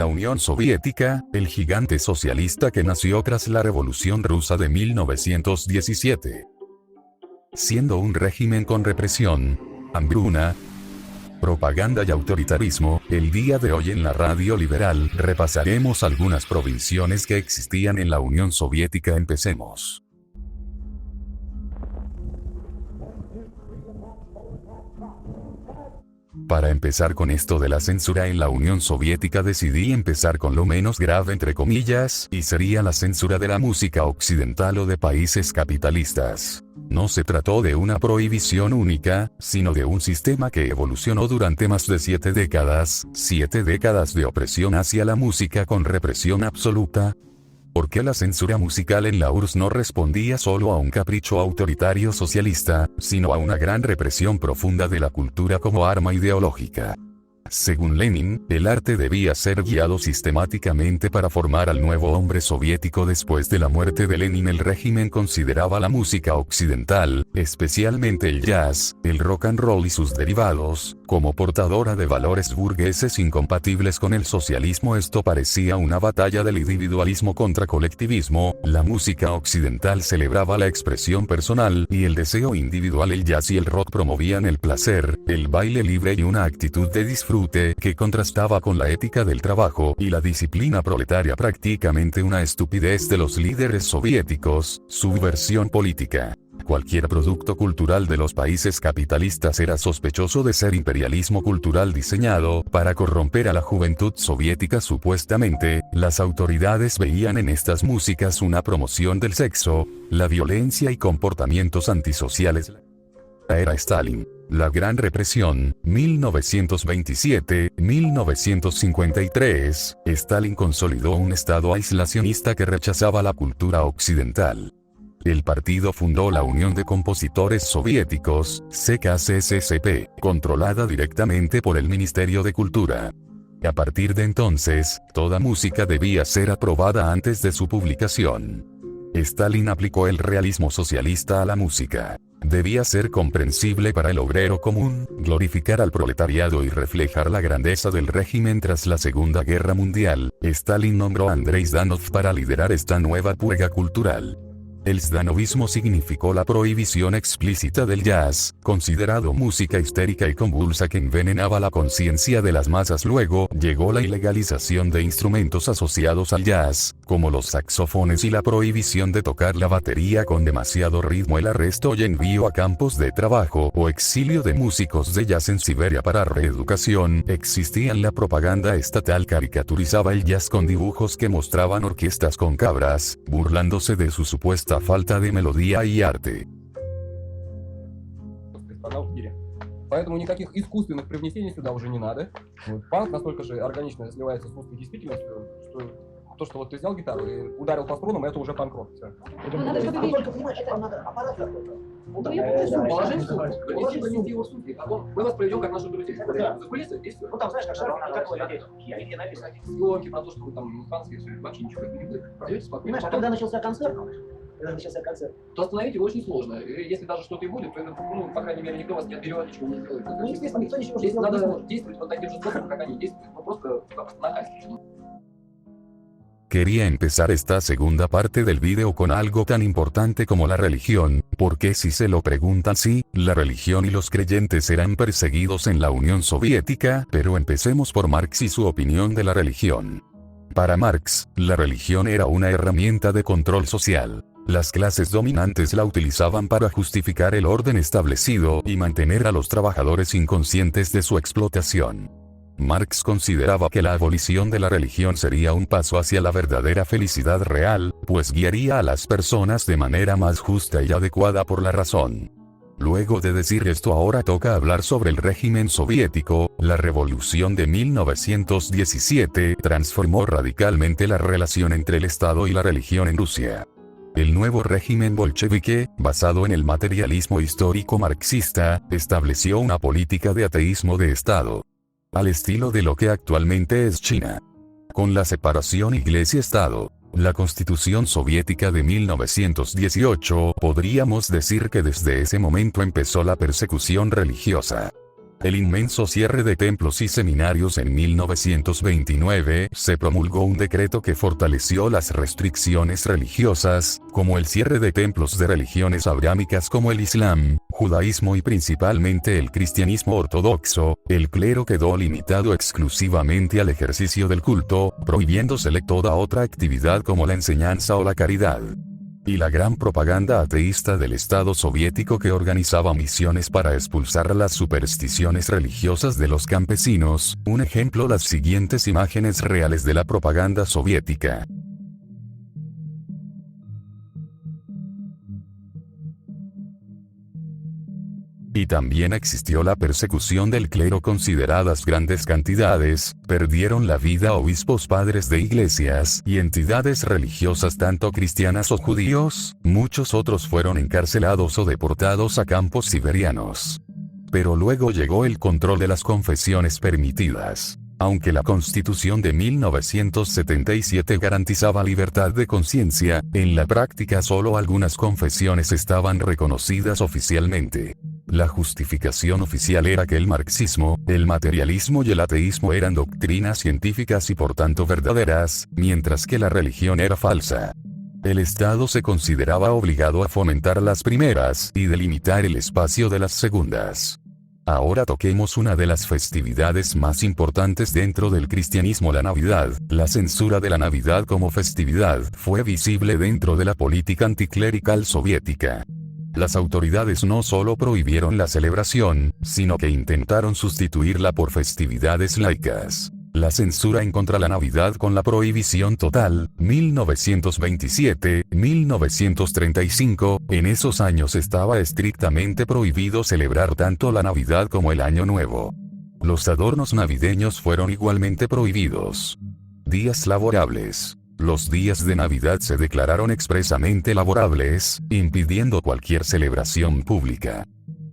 La Unión Soviética, el gigante socialista que nació tras la Revolución Rusa de 1917. Siendo un régimen con represión, hambruna, propaganda y autoritarismo, el día de hoy en la Radio Liberal repasaremos algunas provisiones que existían en la Unión Soviética. Empecemos. Para empezar con esto de la censura en la Unión Soviética decidí empezar con lo menos grave entre comillas, y sería la censura de la música occidental o de países capitalistas. No se trató de una prohibición única, sino de un sistema que evolucionó durante más de 7 décadas de opresión hacia la música con represión absoluta. Porque la censura musical en la URSS no respondía solo a un capricho autoritario socialista, sino a una gran represión profunda de la cultura como arma ideológica. Según Lenin, el arte debía ser guiado sistemáticamente para formar al nuevo hombre soviético. Después de la muerte de Lenin, el régimen consideraba la música occidental, especialmente el jazz, el rock and roll y sus derivados, como portadora de valores burgueses incompatibles con el socialismo. Esto parecía una batalla del individualismo contra colectivismo. La música occidental celebraba la expresión personal y el deseo individual. El jazz y el rock promovían el placer, el baile libre y una actitud de disfrute que contrastaba con la ética del trabajo y la disciplina proletaria, prácticamente una estupidez de los líderes soviéticos, subversión política. Cualquier producto cultural de los países capitalistas era sospechoso de ser imperialismo cultural diseñado para corromper a la juventud soviética. Supuestamente, las autoridades veían en estas músicas una promoción del sexo, la violencia y comportamientos antisociales. Era Stalin. La Gran Represión, 1927-1953, Stalin consolidó un estado aislacionista que rechazaba la cultura occidental. El partido fundó la Unión de Compositores Soviéticos, CKCSP, controlada directamente por el Ministerio de Cultura. A partir de entonces, toda música debía ser aprobada antes de su publicación. Stalin aplicó el realismo socialista a la música. Debía ser comprensible para el obrero común, glorificar al proletariado y reflejar la grandeza del régimen. Tras la Segunda Guerra Mundial, Stalin nombró a Andrei Zhdanov para liderar esta nueva purga cultural. El zdanovismo significó la prohibición explícita del jazz, considerado música histérica y convulsa que envenenaba la conciencia de las masas. Luego llegó la ilegalización de instrumentos asociados al jazz, como los saxofones, y la prohibición de tocar la batería con demasiado ritmo. El arresto y envío a campos de trabajo o exilio de músicos de jazz en Siberia para reeducación existían. La propaganda estatal caricaturizaba el jazz con dibujos que mostraban orquestas con cabras, burlándose de su supuesta falta de melodía y arte. Поэтому никаких искусственных привнесений сюда уже не надо. Панк настолько же органично сливается с русской действительностью, что то, что вот ты взял гитару и ударил по струнам, это уже панк-рок. Только понимаешь, там надо аппарат какой-то. Положить его в сумке, а мы вас проведем как наши друзья. Закулисы, и все. Ну там, знаешь, как шаров, как людей. Я написано. Съемки про то, что вы там музыкантские, все, вообще ничего не будет. Пройдете спокойно. Понимаешь, а когда начался концерт, то остановить его очень сложно. И если даже что-то и будет, то, ну, по крайней мере, никто вас не отберет, ничего не сделает. Ну, естественно, никто ничего не Здесь сделает. надо действовать вот таким же способом, как они действуют, но просто нахальственно. Quería empezar esta segunda parte del video con algo tan importante como la religión, porque si se lo preguntan, sí, la religión y los creyentes eran perseguidos en la Unión Soviética. Pero empecemos por Marx y su opinión de la religión. Para Marx, la religión era una herramienta de control social. Las clases dominantes la utilizaban para justificar el orden establecido y mantener a los trabajadores inconscientes de su explotación. Marx consideraba que la abolición de la religión sería un paso hacia la verdadera felicidad real, pues guiaría a las personas de manera más justa y adecuada por la razón. Luego de decir esto, ahora toca hablar sobre el régimen soviético. La revolución de 1917 transformó radicalmente la relación entre el Estado y la religión en Rusia. El nuevo régimen bolchevique, basado en el materialismo histórico marxista, estableció una política de ateísmo de Estado, al estilo de lo que actualmente es China. Con la separación Iglesia-Estado, la Constitución soviética de 1918, podríamos decir que desde ese momento empezó la persecución religiosa. el inmenso cierre de templos y seminarios en 1929, se promulgó un decreto que fortaleció las restricciones religiosas, como el cierre de templos de religiones abrámicas como el Islam, judaísmo y principalmente el cristianismo ortodoxo. El clero quedó limitado exclusivamente al ejercicio del culto, prohibiéndosele toda otra actividad como la enseñanza o la caridad. Y la gran propaganda ateísta del Estado soviético que organizaba misiones para expulsar las supersticiones religiosas de los campesinos. Un ejemplo, las siguientes imágenes reales de la propaganda soviética. Y también existió la persecución del clero. Consideradas grandes cantidades, perdieron la vida obispos, padres de iglesias y entidades religiosas tanto cristianas o judíos. Muchos otros fueron encarcelados o deportados a campos siberianos. Pero luego llegó el control de las confesiones permitidas. Aunque la Constitución de 1977 garantizaba libertad de conciencia, en la práctica solo algunas confesiones estaban reconocidas oficialmente. La justificación oficial era que el marxismo, el materialismo y el ateísmo eran doctrinas científicas y por tanto verdaderas, mientras que la religión era falsa. El Estado se consideraba obligado a fomentar las primeras y delimitar el espacio de las segundas. Ahora toquemos una de las festividades más importantes dentro del cristianismo, la Navidad. La censura de la Navidad como festividad fue visible dentro de la política anticlerical soviética. Las autoridades no solo prohibieron la celebración, sino que intentaron sustituirla por festividades laicas. La censura en contra la Navidad con la prohibición total, 1927-1935, en esos años estaba estrictamente prohibido celebrar tanto la Navidad como el Año Nuevo. Los adornos navideños fueron igualmente prohibidos. Días laborables. Los días de Navidad se declararon expresamente laborables, impidiendo cualquier celebración pública.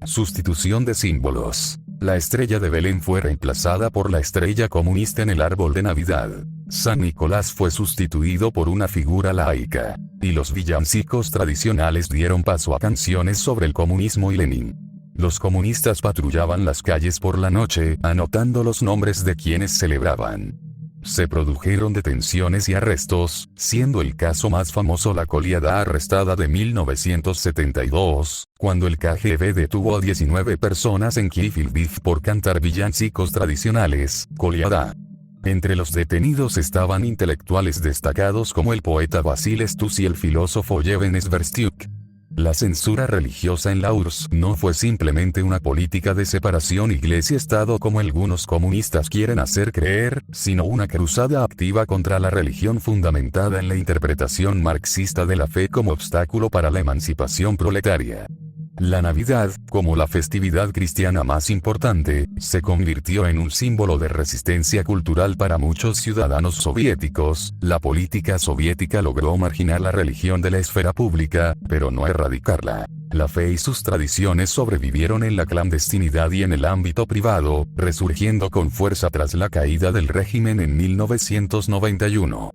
Sustitución de símbolos. La estrella de Belén fue reemplazada por la estrella comunista en el árbol de Navidad. San Nicolás fue sustituido por una figura laica. Y los villancicos tradicionales dieron paso a canciones sobre el comunismo y Lenin. Los comunistas patrullaban las calles por la noche, anotando los nombres de quienes celebraban. Se produjeron detenciones y arrestos, siendo el caso más famoso la Kolyada arrestada de 1972, cuando el KGB detuvo a 19 personas en Kiev y Lviv por cantar villancicos tradicionales, Kolyada. Entre los detenidos estaban intelectuales destacados como el poeta Vasil Stus y el filósofo Yevhen Sverstyuk. La censura religiosa en la URSS no fue simplemente una política de separación iglesia-estado como algunos comunistas quieren hacer creer, sino una cruzada activa contra la religión fundamentada en la interpretación marxista de la fe como obstáculo para la emancipación proletaria. La Navidad, como la festividad cristiana más importante, se convirtió en un símbolo de resistencia cultural para muchos ciudadanos soviéticos. La política soviética logró marginar la religión de la esfera pública, pero no erradicarla. La fe y sus tradiciones sobrevivieron en la clandestinidad y en el ámbito privado, resurgiendo con fuerza tras la caída del régimen en 1991.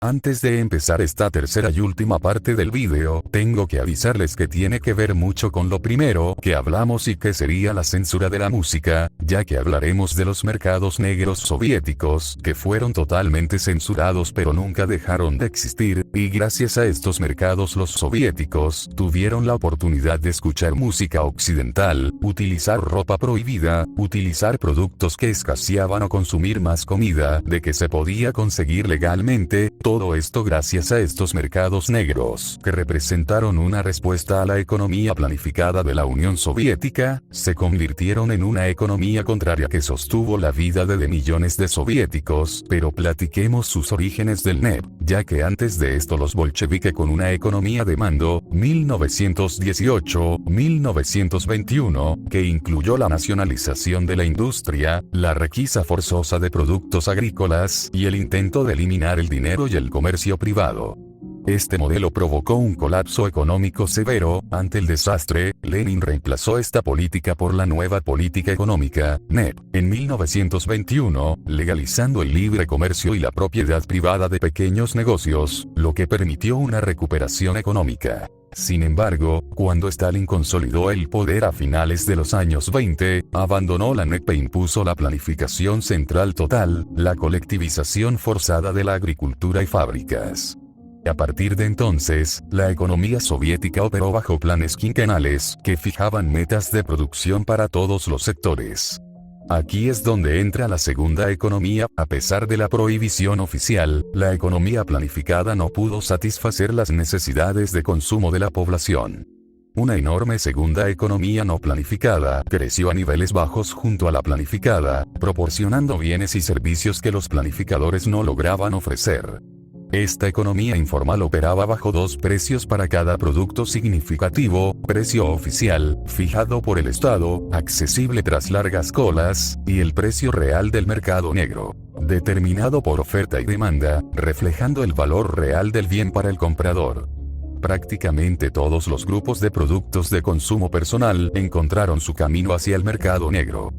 Antes de empezar esta tercera y última parte del vídeo, tengo que avisarles que tiene que ver mucho con lo primero que hablamos y que sería la censura de la música, ya que hablaremos de los mercados negros soviéticos, que fueron totalmente censurados pero nunca dejaron de existir, y gracias a estos mercados los soviéticos tuvieron la oportunidad de escuchar música occidental, utilizar ropa prohibida, utilizar productos que escaseaban o consumir más comida de que se podía conseguir legalmente. Todo esto gracias a estos mercados negros, que representaron una respuesta a la economía planificada de la Unión Soviética, se convirtieron en una economía contraria que sostuvo la vida de millones de soviéticos. Pero platiquemos sus orígenes del NEP, ya que antes de esto los bolcheviques con una economía de mando, 1918-1921, que incluyó la nacionalización de la industria, la requisa forzosa de productos agrícolas y el intento de eliminar el dinero y el comercio privado. Este modelo provocó un colapso económico severo. Ante el desastre, Lenin reemplazó esta política por la nueva política económica, NEP, en 1921, legalizando el libre comercio y la propiedad privada de pequeños negocios, lo que permitió una recuperación económica. Sin embargo, cuando Stalin consolidó el poder a finales de los años 20, abandonó la NEP e impuso la planificación central total, la colectivización forzada de la agricultura y fábricas. A partir de entonces, la economía soviética operó bajo planes quinquenales que fijaban metas de producción para todos los sectores. Aquí es donde entra la segunda economía. A pesar de la prohibición oficial, la economía planificada no pudo satisfacer las necesidades de consumo de la población. Una enorme segunda economía no planificada creció a niveles bajos junto a la planificada, proporcionando bienes y servicios que los planificadores no lograban ofrecer. Esta economía informal operaba bajo dos precios para cada producto significativo: precio oficial, fijado por el Estado, accesible tras largas colas, y el precio real del mercado negro, determinado por oferta y demanda, reflejando el valor real del bien para el comprador. Prácticamente todos los grupos de productos de consumo personal encontraron su camino hacia el mercado negro.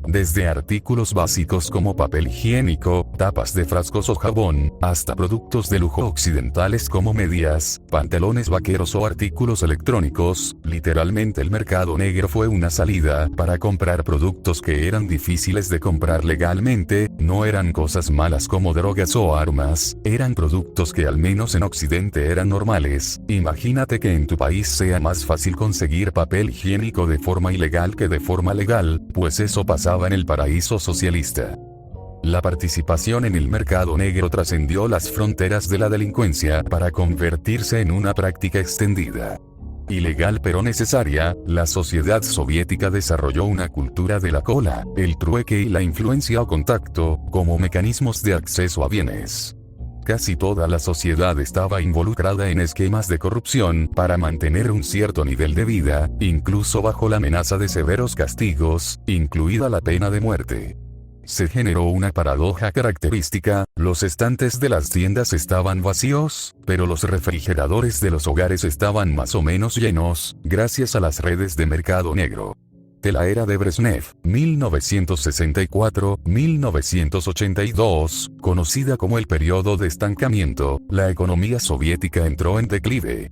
Desde artículos básicos como papel higiénico, tapas de frascos o jabón, hasta productos de lujo occidentales como medias, pantalones vaqueros o artículos electrónicos, literalmente el mercado negro fue una salida para comprar productos que eran difíciles de comprar legalmente. No eran cosas malas como drogas o armas, eran productos que al menos en Occidente eran normales. Imagínate que en tu país sea más fácil conseguir papel higiénico de forma ilegal que de forma legal, pues eso pasaba en el paraíso socialista. La participación en el mercado negro trascendió las fronteras de la delincuencia para convertirse en una práctica extendida. Ilegal pero necesaria, la sociedad soviética desarrolló una cultura de la cola, el trueque y la influencia o contacto, como mecanismos de acceso a bienes. Casi toda la sociedad estaba involucrada en esquemas de corrupción para mantener un cierto nivel de vida, incluso bajo la amenaza de severos castigos, incluida la pena de muerte. Se generó una paradoja característica: los estantes de las tiendas estaban vacíos, pero los refrigeradores de los hogares estaban más o menos llenos, gracias a las redes de mercado negro. De la era de Brezhnev, 1964-1982, conocida como el periodo de estancamiento, la economía soviética entró en declive.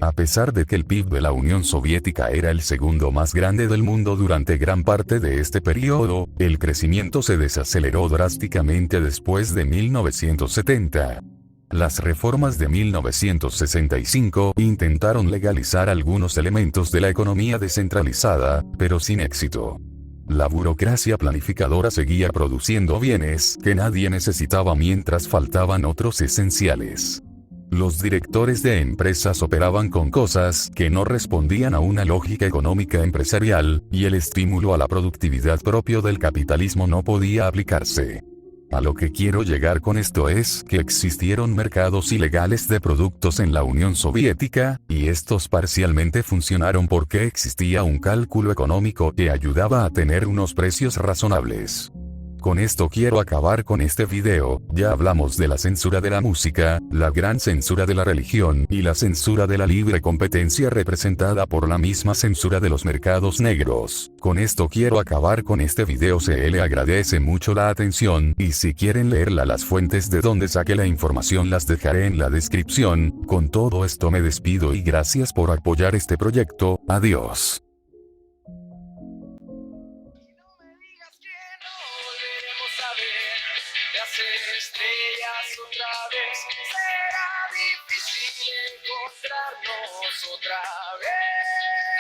A pesar de que el PIB de la Unión Soviética era el segundo más grande del mundo durante gran parte de este periodo, el crecimiento se desaceleró drásticamente después de 1970. Las reformas de 1965 intentaron legalizar algunos elementos de la economía descentralizada, pero sin éxito. La burocracia planificadora seguía produciendo bienes que nadie necesitaba mientras faltaban otros esenciales. Los directores de empresas operaban con cosas que no respondían a una lógica económica empresarial, y el estímulo a la productividad propio del capitalismo no podía aplicarse. A lo que quiero llegar con esto es que existieron mercados ilegales de productos en la Unión Soviética, y estos parcialmente funcionaron porque existía un cálculo económico que ayudaba a tener unos precios razonables. Con esto quiero acabar con este video. Ya hablamos de la censura de la música, la gran censura de la religión y la censura de la libre competencia representada por la misma censura de los mercados negros. Con esto quiero acabar con este video. Se le agradece mucho la atención, y si quieren leerla, las fuentes de donde saqué la información las dejaré en la descripción. Con todo esto me despido y gracias por apoyar este proyecto. Adiós. Estrellas otra vez, será difícil encontrarnos otra vez.